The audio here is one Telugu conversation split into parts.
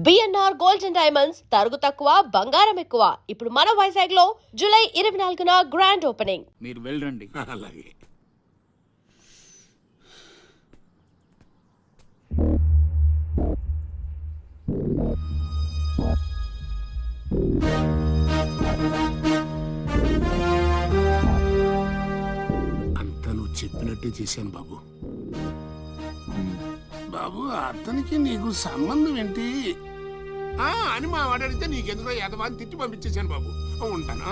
బిఎన్ఆర్ గోల్డ్ అండ్ డైమండ్స్ తరుగు తక్కువ బంగారం ఎక్కువ. ఇప్పుడు మన వైజాగ్ లో జూలై 24న గ్రాండ్ ఓపెనింగ్. మీరు వెళ్ళండి. అలాగే. అంతా నువ్వు చెప్పినట్టే చేశాను బాబు. బాబు అతనికి నీకు సంబంధం ఏంటి అని మా వాడు అడిగితే నీకెందుకో ఎదవాన్ని తిట్టి పంపించేశాను బాబు. ఉంటానా?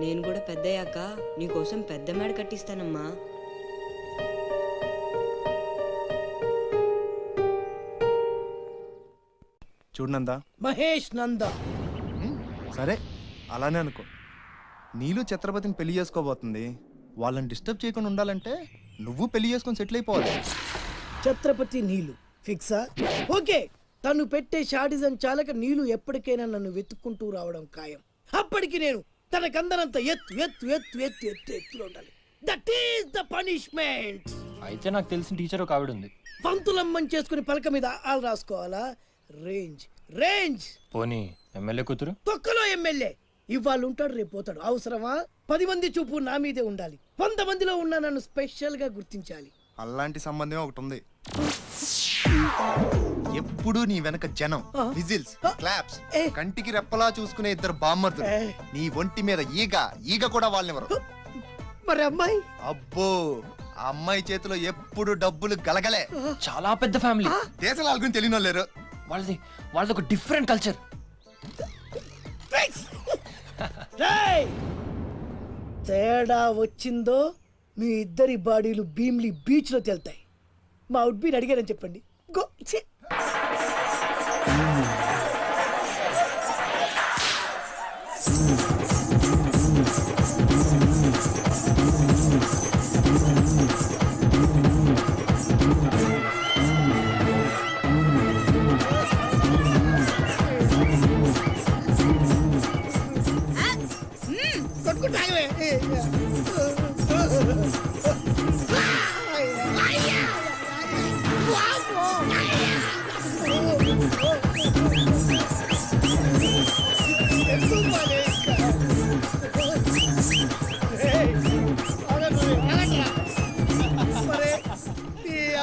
నేను కూడా పెద్దయ్యాక నీకోసం పెద్ద మేడ కట్టిస్తానమ్మా. చూడు నందా. మహేష్ నందా. సరే అలానే అనుకో. నీళ్ళు ఛత్రపతిని పెళ్లి చేసుకోబోతుంది. వాళ్ళని డిస్టర్బ్ చేయకుండా ఉండాలంటే నువ్వు పెళ్లి చేసుకొని సెటిల్ అయిపోవాలి. ఛత్రపతి నీలు ఫిక్సా? ఓకే. తను పెట్టే షాడిజం చాలక నీలు ఎప్పటికైనా నన్ను వెతుక్కుంటూ రావడం ఖాయం. అప్పటికి నేను తనకందనంత ఎత్తు ఎత్తు ఎత్తు ఎత్తు ఎత్తు ఎత్తులో ఉండాలి. That is the punishment. అయితే నాకు తెలిసిన టీచర్ ఒక ఆవిడ ఉంది. పంతులమ్మని చేసుకుని పలక మీద ఆలు రాసుకోవాలా? Range range. పోనీ ఎమ్మెల్యే కూతురు? తొక్కలో ఎమ్మెల్యే. ఇవాళ ఉంటాడు రేపు పోతాడు. అవసరమా? 10 మంది చూపు నా మీదే ఉండాలి. 100 మందిలో ఉన్న నన్ను స్పెషల్ గా గుర్తించాలి. అలాంటి సంబంధం ఒకటి ఉంది. ఎప్పుడు నీ వెనక జనం, విజిల్స్, క్లాప్స్, కంటికి రెప్పలా చూసుకునే ఇద్దరు బామ్మర్దులు. నీ ఒంటి మీద ఈగ కూడా వాళ్ళెవరు. మరి అమ్మాయి? అబ్బో, ఆ అమ్మాయి చేతిలో ఎప్పుడు డబ్బులు గలగలే. చాలా పెద్ద ఫ్యామిలీ. దేశాల గురించి తెలియని వాళ్ళు లేరు. వాళ్ళది ఒక డిఫరెంట్ కల్చర్. తేడా వచ్చిందో మీ ఇద్దరి బాడీలు భీమ్లీ బీచ్ లో తేలుతాయి. మా అవుట్ బీన్ అడిగారని చెప్పండి. గో.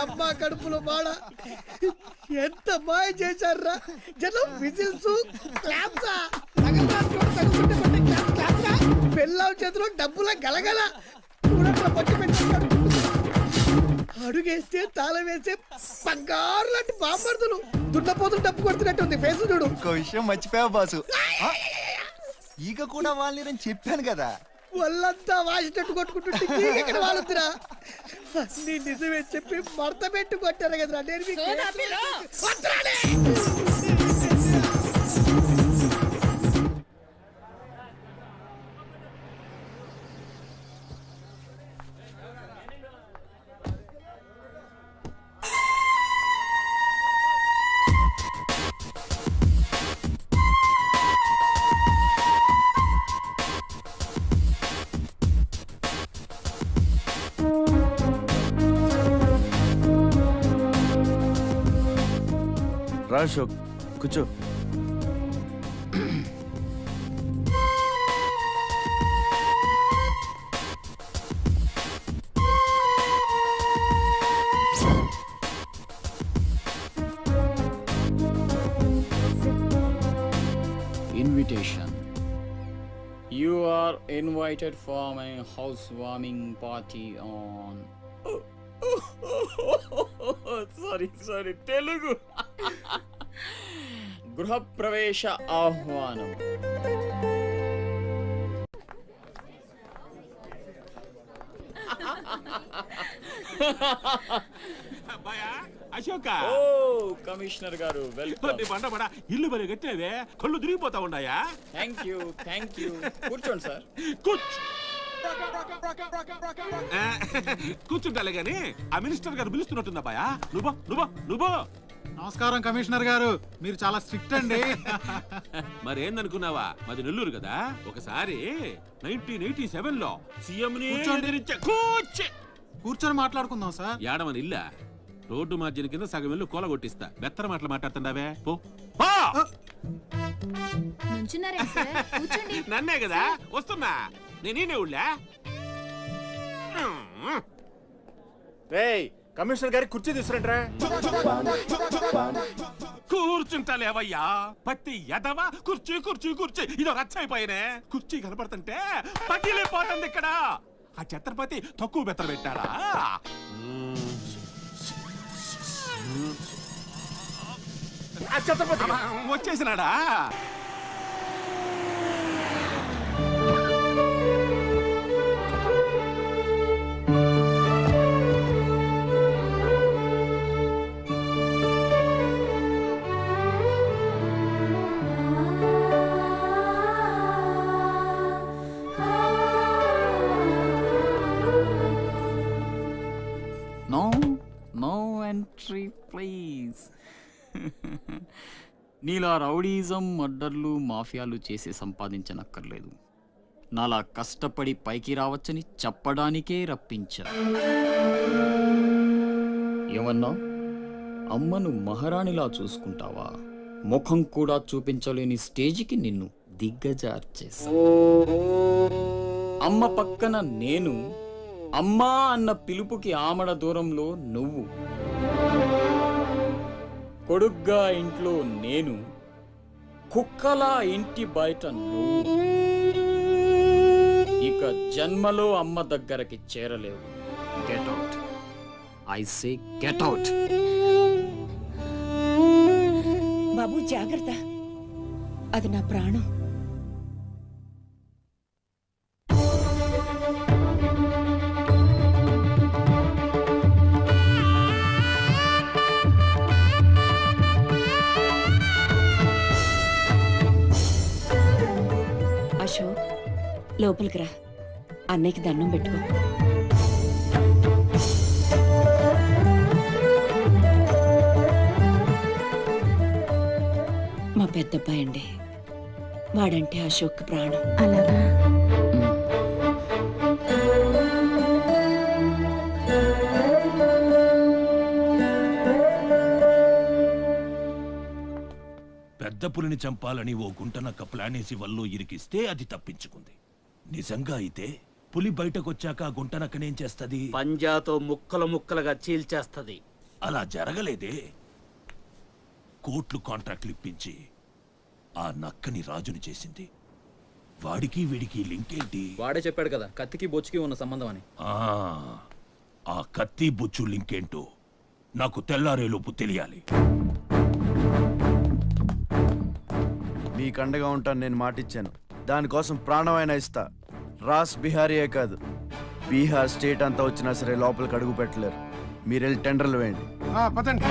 అమ్మా కడుపులో బాడ ఎంత మాయ చేశారా జనం. విజిల్స్, క్లాప్సా, పెళ్ళాం చేతిలో డబ్బుల గలగల. అడుగేస్తే తాళం వేస్తే బంగారు లాంటి బాంబర్దులు. దున్నపోతులు డబ్బు కొడుతున్నట్టు ఉంది ఫేస్ చూడు. ఇంకో విషయం మర్చిపోయావు బాసు. ఈగ కూడా వాళ్ళని చెప్పాను కదా. వాళ్ళంతా వాసినట్టు కొట్టుకుంటుంటే ఇక్కడ వాళ్ళుతురా. నీ నిజమే చెప్పి మడత పెట్టి కొట్టారు కదరా. నేను రా అశోక్, కూర్చో. Invitation. You are invited for my housewarming party on. Sorry, Telugu. గృహప్రవేశ ఆహ్వానం. అశోక, ఓ కమిషనర్ గారు, వెల్కమ్. ఇల్లు బలి కట్టినవే కళ్ళు తిరిగిపోతా ఉన్నాయా? Thank you. కూర్చోండి సార్. కూర్చుంటాలే గాని ఆ మినిస్టర్ గారు పిలుస్తున్నట్టుందా బాయా? నువ్వు నమస్కారం కమిషనర్ గారు, మీరు చాలా స్ట్రిక్ట్ అండి. మరేందనుకున్నావా, మాది నెల్లూరు కదా. ఒకసారి 1987లో సీఎం కూర్చొని మాట్లాడుకుందాం సార్. ఏడమని ఇల్లా రోడ్డు మార్జిన్ కింద సగం ఇల్లు కూలగొట్టిస్తా. బెత్తర మాటలు మాట్లాడుతుండవే పో పో. నన్నే కదా వస్తున్నా. నేనే ఊళ్ళా. కమిషనర్ గారి కుర్చీ తీసుకురంట్రా. కూర్చుంటాలేవయ్యా పత్తి ఎదవా. కుర్చీ కుర్చీ కుర్చీ ఇదో రచ్చైపోయినే. కుర్చీ కనపడుతుంటే పగిలిపోతుంది ఇక్కడ. ఆ ఛత్రపతి తక్కువ బెత్తర పెట్టాడా? వచ్చేసినాడా? No entry please. నీలా రౌడీజం, మర్డర్లు, మాఫియాలు చేసి సంపాదించనక్కర్లేదు. నాలా కష్టపడి పైకి రావచ్చని చెప్పడానికే రప్పించా. ఏమన్నా అమ్మను మహారాణిలా చూసుకుంటావా? ముఖం కూడా చూపించలేని స్టేజికి నిన్ను దిగ్గజార్చేసా. అమ్మ పక్కన నేను, అమ్మా అన్న పిలుపుకి ఆమడ దూరంలో నువ్వు. కొడుగ్గా ఇంట్లో నేను, కుక్కలా ఇంటి బయట నువ్వు. ఇక జన్మలో అమ్మ దగ్గరకి చేరలేవు. Get out. I say get out. బాబు జాగ్రత్త, అది నా ప్రాణం. అశోక్, లోపలికి రా. అన్నయ్యకి దండం పెట్టుకో. మా పెద్దబ్బాయి అండి, వాడంటే అశోక్ ప్రాణం. అలాగా? పెద్ద పులిని చంపాలని ఓ గుంటనక్క ప్లానేసి వల్లో ఇరికిస్తే అది తప్పించుకుంది. నిజంగా అయితే పులి బయటకొచ్చాక ఆ గుంటనక్కనేం చేస్తది? పంజాతో ముక్కలు ముక్కలుగా చీల్చేస్తది. అలా జరగలేదే. కోట్లు కాంట్రాక్ట్లు ఇప్పించి ఆ నక్కని రాజుని చేసింది. వాడికి వీడికి లింక్ ఏంటి? వాడే చెప్పాడు కదా కత్తికి బొచ్చుకి ఉన్న సంబంధం అని. ఆ కత్తి బొచ్చు లింక్ ఏంటో నాకు తెల్లారేలోపు తెలియాలి. మీకు అండగా ఉంటాను, నేను మాటిచ్చాను. దానికోసం ప్రాణమైనా ఇస్తా. రాస్ బిహారీయే కాదు, బీహార్ స్టేట్ అంతా వచ్చినా సరే లోపలికి అడుగు పెట్టలేరు. మీరు వెళ్ళి టెండర్లు వేయండి. పదండి.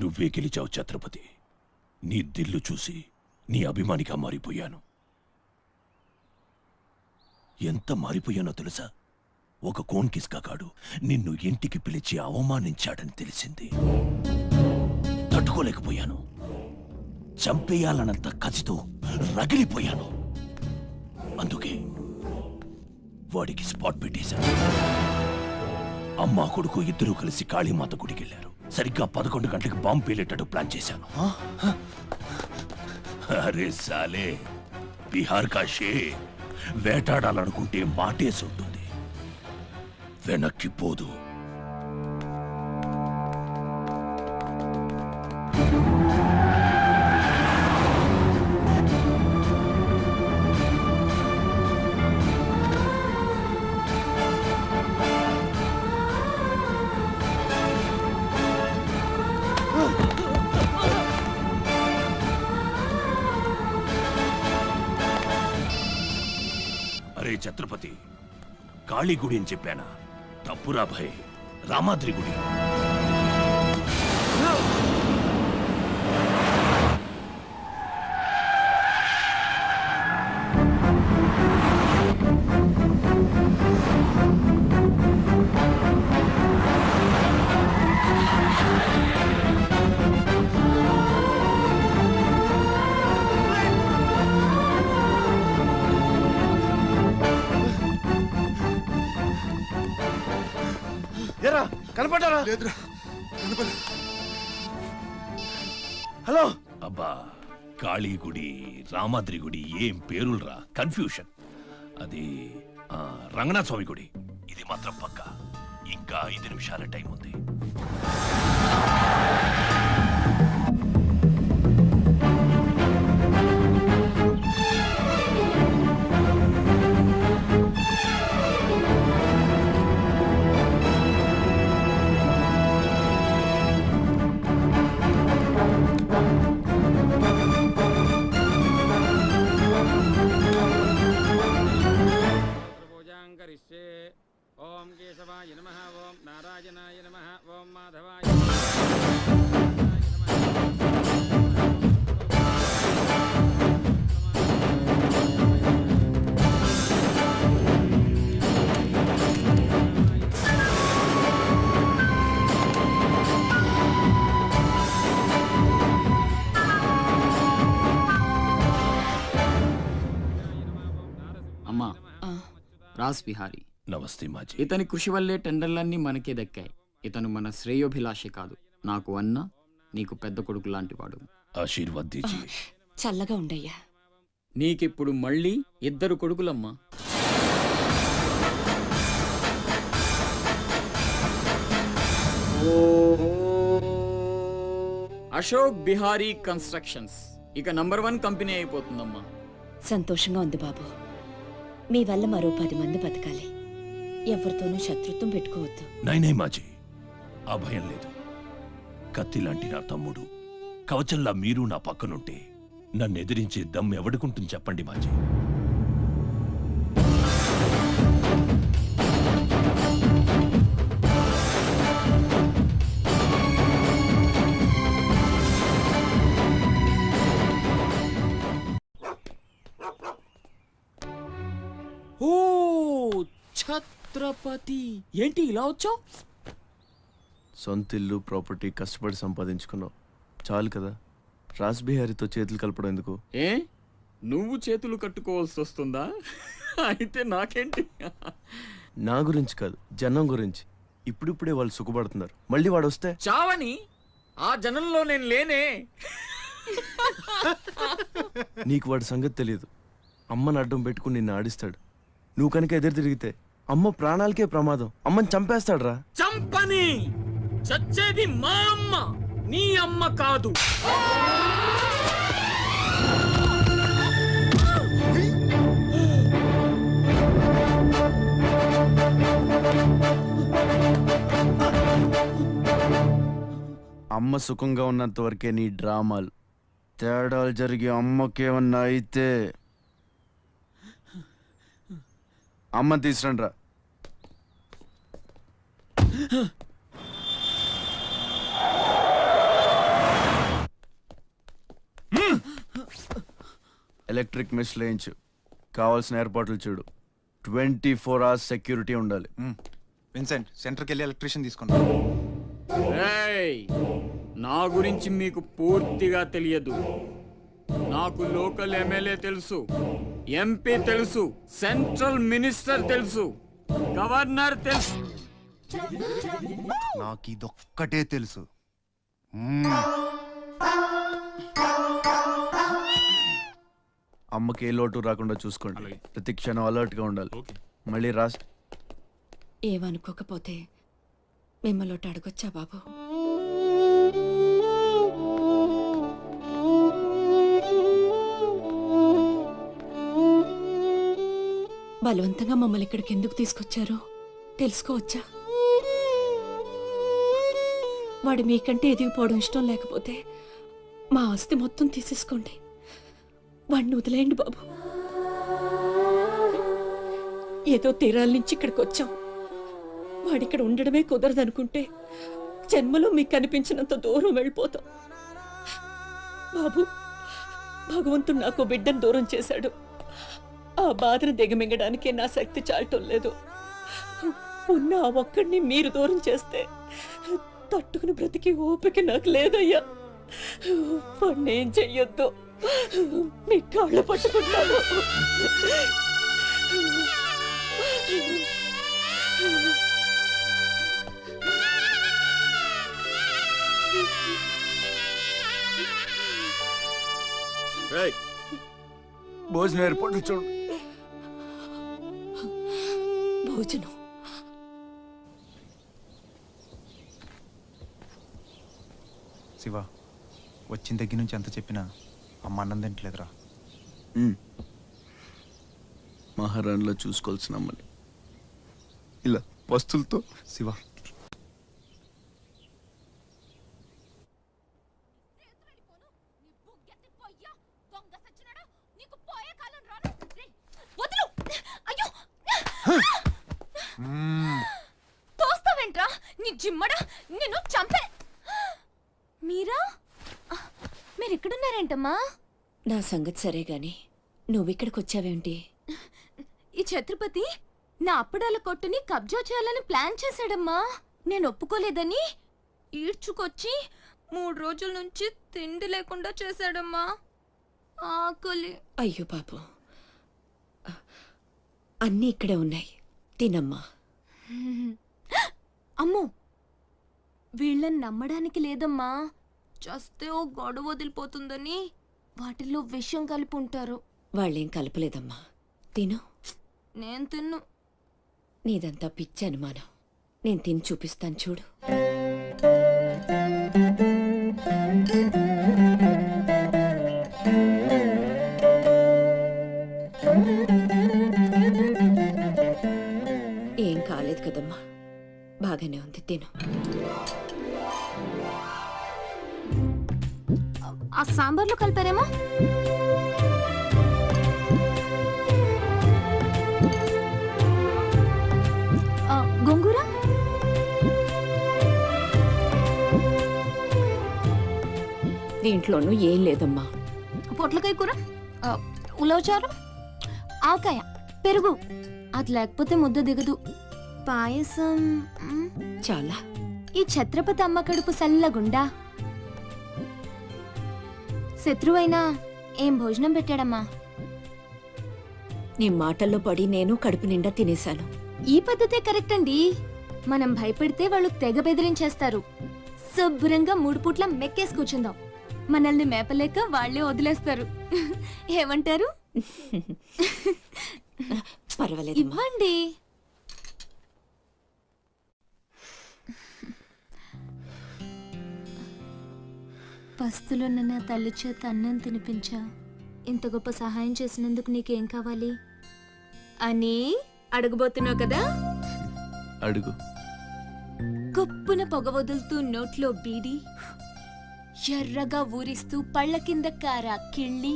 నువ్వే గెలిచావు ఛత్రపతి. నీ దిల్లు చూసి నీ అభిమానిగా మారిపోయాను. ఎంత మారిపోయానో తెలుసా? ఒక కోన్ కిస్కాగాడు నిన్ను ఇంటికి పిలిచి అవమానించాడని తెలిసింది. తట్టుకోలేకపోయాను. చంపేయాలన్నంత కసితో రగిలిపోయాను. అందుకే వాడికి స్పాట్ పెట్టేశాను. అమ్మా కొడుకు ఇద్దరూ కలిసి కాళీమాత గుడికి వెళ్ళారు. సరిగ్గా 11 గంటలకు బాంబు పేలేటట్టు ప్లాన్ చేశాను. అరే సాలే, బీహార్ కా షేర్ వేటాడాలనుకుంటే మాటేసి ఉంటుంది, వెనక్కి పోదు. ఛత్రపతి, కాళీ గుడి అని చెప్పానా? తప్పురా భయ్, రామాద్రి గుడి. కనపడ్డారా? లేదురా హలో. అబ్బా, కాళీ గుడి, రామాద్రి గుడి ఏం పేరులరా, కన్ఫ్యూషన్. అది రంగనాథ స్వామి గుడి. ఇది మాత్రం పక్క. ఇంకా 5 నిమిషాల టైం ఉంది. ఓం కేశవాయ నమః, ఓం నారాయణాయ నమః, ఓం మాధవాయ అమ్మా, రాస్ బిహారీ. నమస్తే మాజీ. ఇతని కృషి వల్లే టెండర్లన్నీ మనకే దక్కాయి. ఇతను మన శ్రేయోభిలాషి కాదు, నాకు అన్న నీకు పెద్ద కొడుకు లాంటివాడు. ఆశీర్వాద్ దీజియే. చల్లగా ఉండయ్యా. నీకిప్పుడు మళ్ళీ 2 కొడుకులమ్మా. అశోక్ బిహారీ కన్స్ట్రక్షన్స్ ఇక నంబర్ 1 కంపెనీ అయిపోతుందమ్మా. సంతోషంగా ఉంది బాబు. మీ వల్ల మరో 10 మంది బతకాలి. ఎవరితోనూ శత్రుత్వం పెట్టుకోవద్దు. నైనే మాజీ, ఆ భయం లేదు. కత్తి లాంటి నా తమ్ముడు, కవచంలా మీరు నా పక్కనుంటే నన్ను ఎదిరించే దమ్ ఎవడుకుంటుంది చెప్పండి మాజీ. ఓ ఛత్రపతి, ఏంటి ఇలా వచ్చావు? సొంత ఇల్లు, ప్రాపర్టీ కష్టపడి సంపాదించుకున్నావు, చాలు కదా. రాస్ బిహారీతో చేతులు కలపడం ఎందుకు? ఏ నువ్వు చేతులు కట్టుకోవాల్సి వస్తుందా? అయితే నాకేంటి? నా గురించి కాదు, జనం గురించి. ఇప్పుడిప్పుడే వాళ్ళు సుఖపడుతున్నారు, మళ్ళీ వాడు వస్తే చావని ఆ జనంలో నేను లేనే. నీకు వాడి సంగతి తెలియదు. అమ్మని అడ్డం పెట్టుకుని నిన్ను ఆడిస్తాడు. నువ్వు కనుక ఎదురు తిరిగితే అమ్మ ప్రాణాలకే ప్రమాదం. అమ్మని చంపేస్తాడు రా. చంపని, చచ్చేది మా అమ్మ, నీ అమ్మ కాదు. అమ్మ సుఖంగా ఉన్నంత వరకే నీ డ్రామాలు. తేడాలు జరిగి అమ్మకేమన్నా అయితే అమ్మని తీసురండి రా. ఎలక్ట్రిక్ మెష్ లేయించు, కావాల్సిన ఏర్పాట్లు చూడు. 24 hours సెక్యూరిటీ ఉండాలి. విన్సెంట్, సెంటర్కి వెళ్ళి ఎలక్ట్రీషియన్ తీసుకున్నా. ఏయ్, నా గురించి మీకు పూర్తిగా తెలియదు. నాకు లోకల్ ఎమ్మెల్యే తెలుసు, ఎంపీ తెలుసు, సెంట్రల్ మినిస్టర్ తెలుసు, గవర్నర్ తెలుసు. నాకు ఇదొక్కటే తెలుసు. అమ్మకి ఏ లోటు రాకుండా చూసుకోండి. ప్రతి క్షణం అలర్ట్ గా ఉండాలి. మళ్ళీ రాస్ ఏమనుకోకపోతే మిమ్మల్ని ఒకటి అడగొచ్చా బాబు? బలవంతంగా మమ్మల్ని ఇక్కడికి ఎందుకు తీసుకొచ్చారో తెలుసుకోవచ్చా? వాడు మీకంటే ఎదిగిపోవడం ఇష్టం లేకపోతే మా ఆస్తి మొత్తం తీసేసుకోండి. వాడిని వదిలేయండి బాబు. ఏదో తీరాల నుంచి ఇక్కడికి వచ్చాం. వాడిక్కడ ఉండడమే కుదరదనుకుంటే జన్మలో మీకు కనిపించినంత దూరం వెళ్ళిపోతాం. బాబు, భగవంతుడు నాకు బిడ్డను దూరం చేశాడు. ఆ బాధను దిగమింగడానికే నా శక్తి చాలటం లేదు. ఉన్న ఆ ఒక్కడిని మీరు దూరం చేస్తే తట్టుకుని బ్రతికి ఓపిక నాకు లేదయ్యా. వాడిని ఏం చెయ్యొద్దు, మీ కాళ్ళు పట్టుకుంటాను. భోజనం ఏర్పాటు చూడు. భోజనం శివ, వచ్చిన దగ్గర నుంచి ఎంత చెప్పినా అమ్మ అన్నం తింటలేదురా. మహారాణిలో చూసుకోవాల్సిన అమ్మని ఇలా వస్తువులతో. శివ, తోస్తావేంట్రా నీ జిమ్మడా, నిన్ను చంపే. మీరా, మీరెక్కడున్నారేంటమ్మా? నా సంగతి సరే గాని నువ్విక్కడికి వచ్చావేంటి? ఈ ఛత్రపతి నా అప్పడాల కొట్టుని కబ్జా చేయాలని ప్లాన్ చేశాడమ్మా. నేను ఒప్పుకోలేదని ఈడ్చుకొచ్చి 3 రోజుల నుంచి తిండి లేకుండా చేశాడమ్మా. ఆకలి. అయ్యో పాపం, అన్నీ ఇక్కడే ఉన్నాయి, తినమ్మా. అమ్మో, వీళ్ళని నమ్మడానికి లేదమ్మా. చస్తే ఓ గొడవ వదిలిపోతుందని వాటిల్లో విషయం కలిపి ఉంటారు. వాళ్ళేం కలపలేదమ్మా, తిను. నేను తిన్ను. నీదంతా పిచ్చి అనుమానం. నేను తిని చూపిస్తాను చూడు. ఏం కాలేదు కదమ్మా, బాగానే ఉంది, తిను. ఆ సాంబార్లో కలిపారేమో. గోంగూర, దీంట్లోనూ ఏం లేదమ్మా. పొట్లకాయ కూర, ఉలవచారు, ఆకాయ, పెరుగు. అది లేకపోతే ముద్ద దిగదు. పాయసం చాలా. ఈ ఛత్రపతి అమ్మ కడుపు సల్లగుండా. శత్రువైనా ఏం భోజనం పెట్టాడమ్మా. నీ మాటల్లో పడి నేను కడుపు నిండా తినేశాను. ఈ పద్ధతే కరెక్ట్ అండి. మనం భయపెడితే వాళ్ళు తెగ బెదిరించేస్తారు. శుభ్రంగా 3 పూట్ల మెక్కేసి కూర్చుందాం. మనల్ని మేపలేక వాళ్లే వదిలేస్తారు. ఏమంటారు? పర్వాలేదు, ఇవ్వండి. పస్తులున్న నా తల్లి చేత అన్నం తినిపించా. ఇంత గొప్ప సహాయం చేసినందుకు నీకేం కావాలి అని అడగబోతున్నావు కదా? అడుగు. కప్పున పొగ వదులుతూ నోట్లో బీడి, ఎర్రగా ఊరిస్తూ పళ్ళ కింద కారా కిళ్ళి,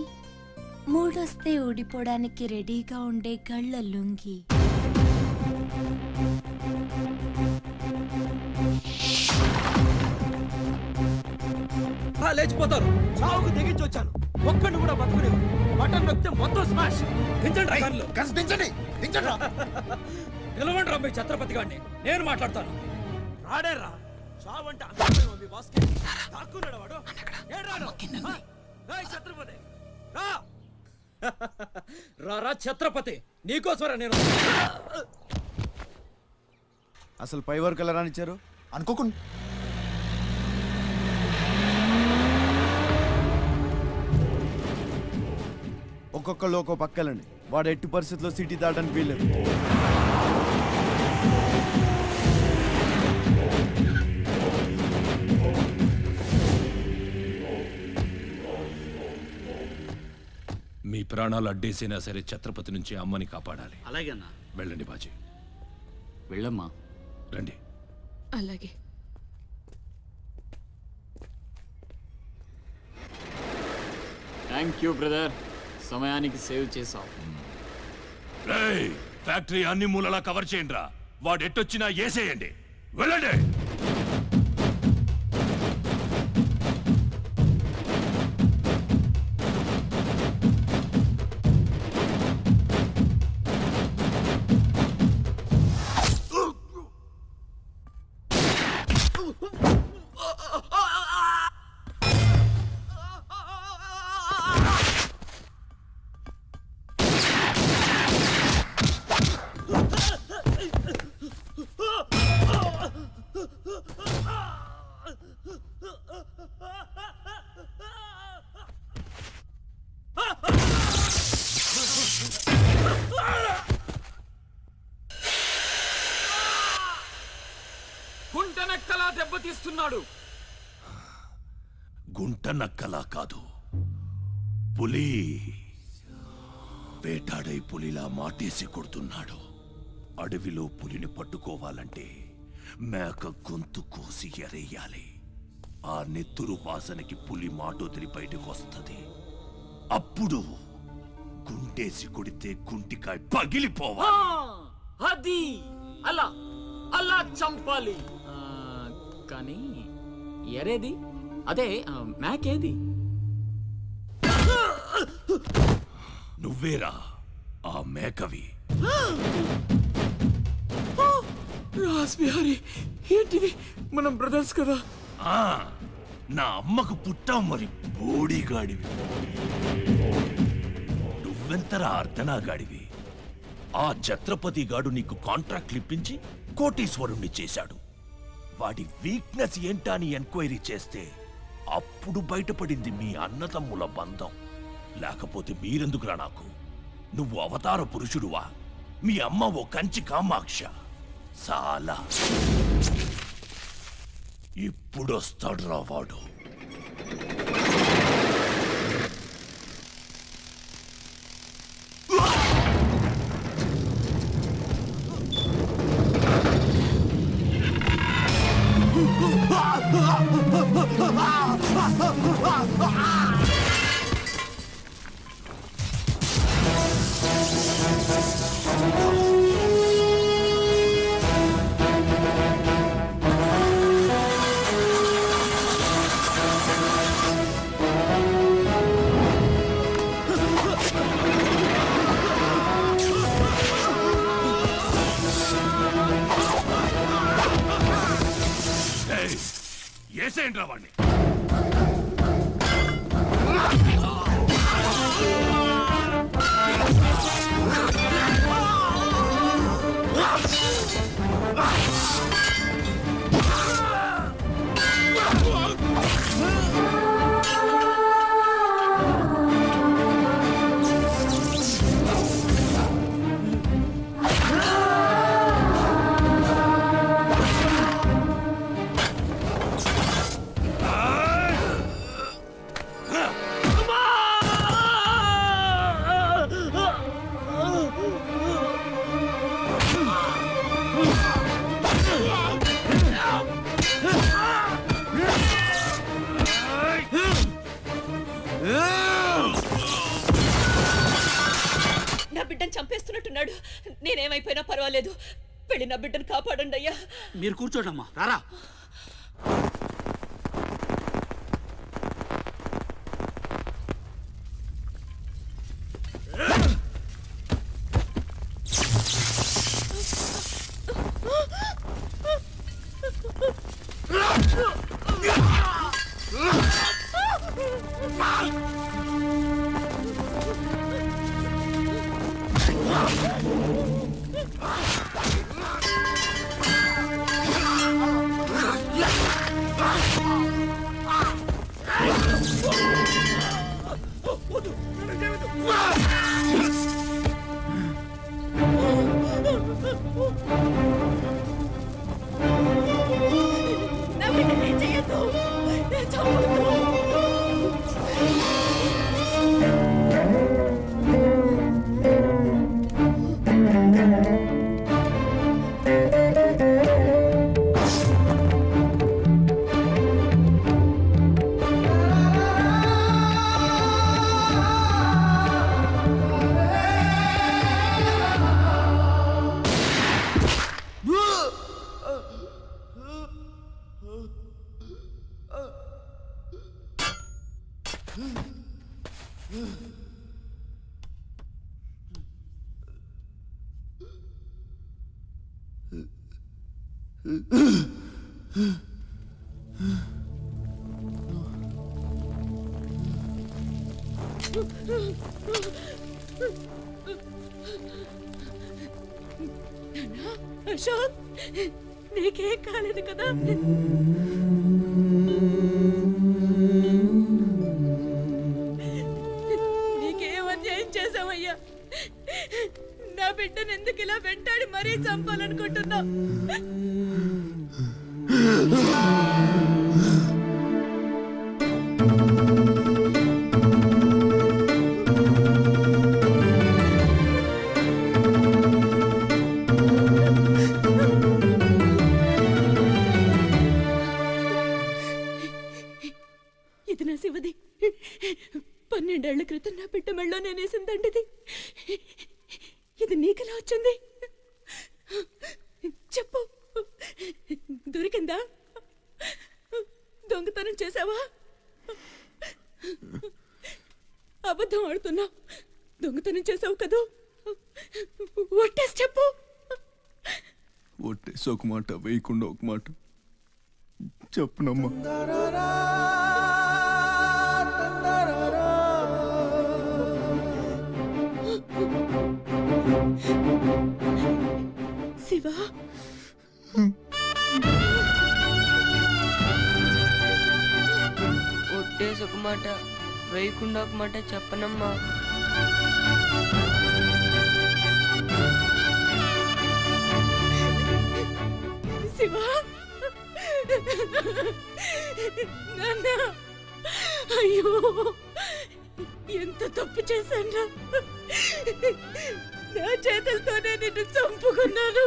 మూడొస్తే ఊడిపోవడానికి రెడీగా ఉండే గళ్ళ లుంగి. లేచిపోతారు. చావుకు తెగించి వచ్చాను. ఒక్కడిని కూడా బతుకునేవు. బటన్ నొక్కితే మొత్తం స్మాష్. దించండి కార్లు. దించండి. నిలవండి రా మీ ఛత్రపతి గారిని. నేను మాట్లాడతాను. రాడే రా. చావంటే అందరూ మీ బాస్కి తాక్కున్నాడు వాడు. ఛత్రపతి రా ఛత్రపతి, నీకోసరా నేను. అసలు పై వరకు ఎలా రానిచ్చారు అనుకోకుండా. ఒక్కొక్కళ్ళు ఒక్కో పక్కలండి. వాడు ఎట్టి పరిస్థితుల్లో సిటీ దాటడానికి వీల్లేదు. మీ ప్రాణాలు అడ్డేసినా సరే ఛత్రపతి నుంచి అమ్మని కాపాడాలి. అలాగేనా? వెళ్ళండి బాజీ. వెళ్ళమ్మా. రండి. అలాగే. థ్యాంక్ యూ బ్రదర్, సమయానికి సేవ్ చేసావు. ఫ్యాక్టరీ అన్ని మూలలా కవర్ చేయండి రా. వాడు ఎట్టొచ్చినా ఏసేయండి. వెళ్ళండి. గుంటనక్కలా దెబ్బతీస్తున్నాడు. గుంట నక్కలా కాదు, పులి వేటాడై పులిలా మాటేసి కొడుతున్నాడు. అడవిలో పులిని పట్టుకోవాలంటే మేక గొంతు కోసి ఎరేయాలి. ఆ నెత్తురు వాసనకి పులి మాటొదిలి బయటకు వస్తుంది. అప్పుడు గుంటేసి కొడితే గుంటికాయ పగిలిపోవాలి. అది అలా అలా చంపాలి. కానీ ఎరేది? అదే మేకేది? నువ్వేరా ఆ మేకవి. రాస్ బిహారీ, ఏంటిది? మనం బ్రదర్స్ కదా. నా అమ్మకు పుట్టావు మరి బోడిగాడివి. నువ్వెంతరా అర్ధనాగాడివి. ఆ ఛత్రపతి గాడు నీకు కాంట్రాక్ట్లు ఇప్పించి కోటీశ్వరుణ్ణి చేశాడు. వాడి వీక్నెస్ ఏంటా అని ఎంక్వైరీ చేస్తే అప్పుడు బయటపడింది మీ అన్నతమ్ముల బంధం. లేకపోతే మీరెందుకురా నాకు? నువ్వు అవతార పురుషుడువా? మీ అమ్మ ఓ కంచి కామాక్ష. చాలా ఇప్పుడొస్తాడ్రా వాడు. ఏసేంట్రా వాణ్ణి. నా బిడ్డను చంపేస్తున్నట్టున్నాడు. నేనేమైపోయినా పర్వాలేదు, వెళ్ళి నా బిడ్డను కాపాడండి అయ్యా. మీరు కూర్చోండమ్మా. రారా. అశోక్, నీకేం కాలేదు కదా? నీకేం అన్యాయం చేసావయ్యా? నా బిడ్డను ఎందుకు ఇలా వెంటాడి మరీ చంపాలనుకుంటున్నావు? ఇది నా శివది. 12 ఏళ్ల క్రితం నా బిడ్డ మెళ్ళో నేనేసిందండిది. ఇది నీకెలా వచ్చింది? చెప్పు, దొరికిందా? దొంగతనం చేసావా? అబద్ధం ఆడుతున్నా. దొంగతనం చేసావు కదూ? ఒట్టేసి చెప్పు. ఒట్టేసి ఒక మాట, వేయకుండా ఒక మాట చెప్పునమ్మా. శివ, ఒట్టేసి ఒక మాట, వేయకుండా ఒక మాట చెప్పనమ్మా. శివ, నాన్న, అయ్యో ఎంత తప్పు చేశాను. నా చేతులతోనే నిన్ను చంపుకున్నాను.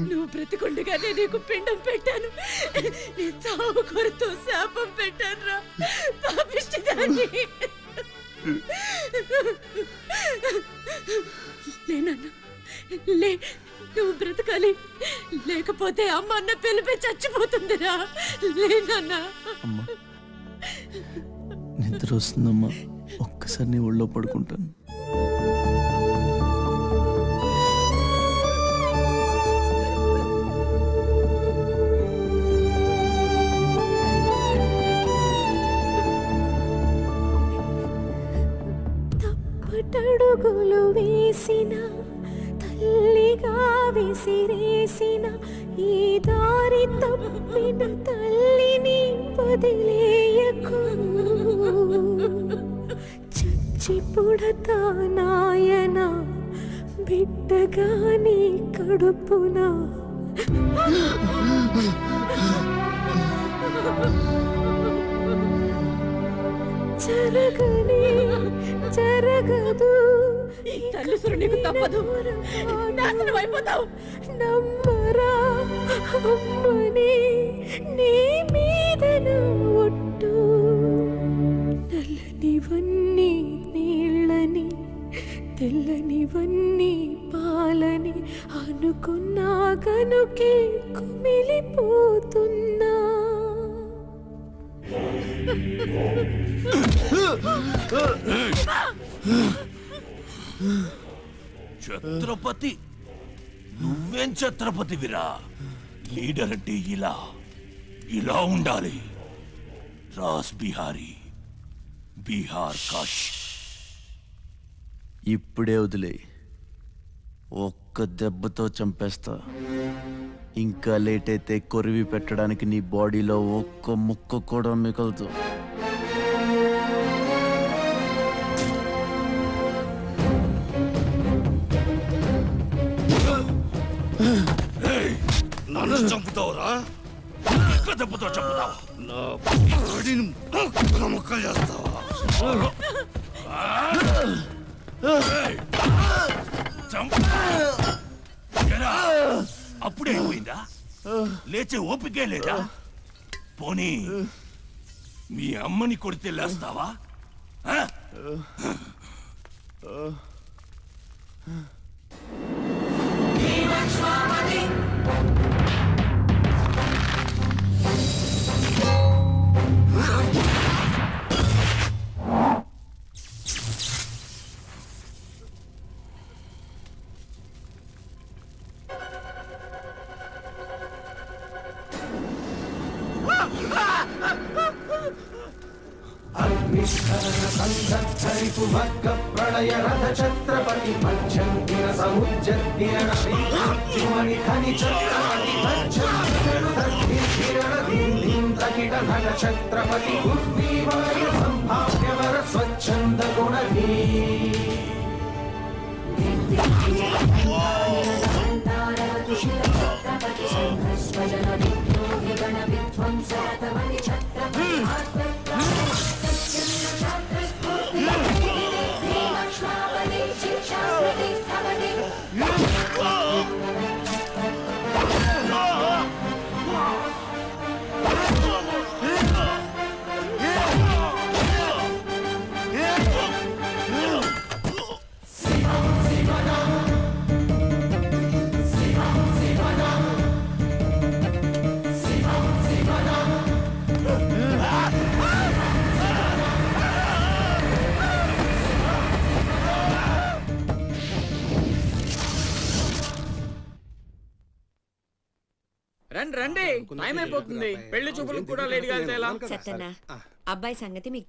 నువ్వు బ్రతికుండగానే నీకు పిండం పెట్టాను. నీ చావు కొరతో శాపం పెట్టాను రా పాపిష్టిదాన్ని. లేనన్నా, లే, నువ్వు బ్రతకాలి. లేకపోతే అమ్మ అన్న పిలిపి చచ్చిపోతుందిరా. లేనన్నా. నిద్ర వస్తుందమ్మా, ఒక్కసారి నీ ఒళ్ళో పడుకుంటాను. తప్పటడుగులు వేసిన తల్లిగా విసిరేసిన ఈ దారి తప్పిన తల్లిని వదిలేయకు. చచ్చి పుడతా నాయన బిడ్డగాని కడుపున. జరగని జరగదు, ఈ తల్లిసురు నీకు తప్పదు. నాశనం అయిపోతావు. నమ్మరా అమ్మని, నీ మీద ఒట్టు. నల్లనివన్నీ నీళ్ళని, తెల్లనివన్నీ పాలని అనుకున్నా గనుకే కుమిలిపోతున్నా. ఛత్రపతి, నువ్వేం ఛత్రపతివిరా? లీడర్ అంటే ఇలా ఇలా ఉండాలి. రాస్ బిహారీ, బీహార్ కాష్. ఇప్పుడే వదిలే, ఒక్క దెబ్బతో చంపేస్తా. ఇంకా లేట్ అయితే కొరివి పెట్టడానికి నీ బాడీలో ఒక్క ముక్క కూడా మిగలదు. నన్ను చంపుతావురా? దెబ్బతో చంపుతావా? నా బాడీని ముక్కలు చేస్తావా? అప్పుడే అయిపోయిందా? లేచే ఓపికే లేదా? పోనీ మీ అమ్మని కొడితే లేస్తావా? ప్రళయ రథ ఛత్రపతి మధ్యంతిన సముజ్జద్దిన శ్రీమణి ఖని ఛత్రపతి తకిట నగ ఛత్రపతి ఉర్వీవాయ సంభావ్య వర స్వచ్ఛంద గుణ రండి రండి టైం అయిపోతుంది పెళ్లి చూపులకు కూడా లేట్ గా వెళ్తే ఎలా? సత్యన్న అబ్బాయి సంగతి మీకు